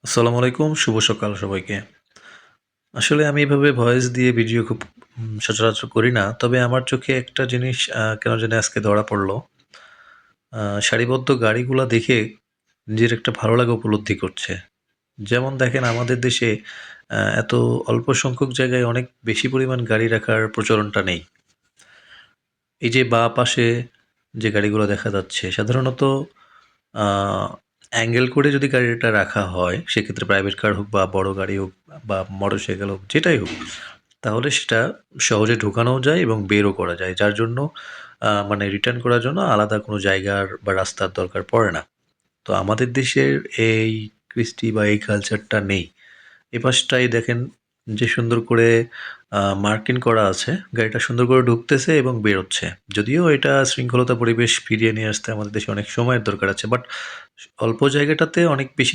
আসসালামু আলাইকুম, শুভ সকাল সবাইকে। আসলে আমি এভাবে ভয়েস দিয়ে ভিডিও খুব সচরাচর করি না। তবে আমার চোখে একটা জিনিস কেন জানি আজকে ধরা পড়ল। সারিবদ্ধ গাড়িগুলা দেখে নিজের একটা ভালো লাগা উপলব্ধি করছে। যেমন দেখেন আমাদের দেশে এত অল্প সংখ্যক জায়গায় অনেক বেশি পরিমাণ গাড়ি রাখার প্রচলনটা নেই। এই যে বাঁ পাশে যে গাড়িগুলো দেখা যাচ্ছে সাধারণত আ অ্যাঙ্গেল করে যদি গাড়িটা রাখা হয়, সেক্ষেত্রে প্রাইভেট কার হোক বা বড় গাড়ি হোক বা মোটরসাইকেল হোক, যেটাই হোক, তাহলে সেটা সহজে ঢোকানোও যায় এবং বেরও করা যায়। যার জন্য মানে রিটার্ন করার জন্য আলাদা কোনো জায়গার বা রাস্তার দরকার পড়ে না। তো আমাদের দেশের এই কৃষ্টি বা এই কালচারটা নেই। এপাশটায় দেখেন যে সুন্দর করে মার্কিং করা আছে। গাড়িটা সুন্দর করে ঢুকতেছে এবং বেরোচ্ছে। যদিও এটা শৃঙ্খলতা পরিবেশ ফিরিয়ে নিয়ে আসতে আমাদের দেশে অনেক সময়ের দরকার আছে। বাট অল্প জায়গাটাতে অনেক বেশি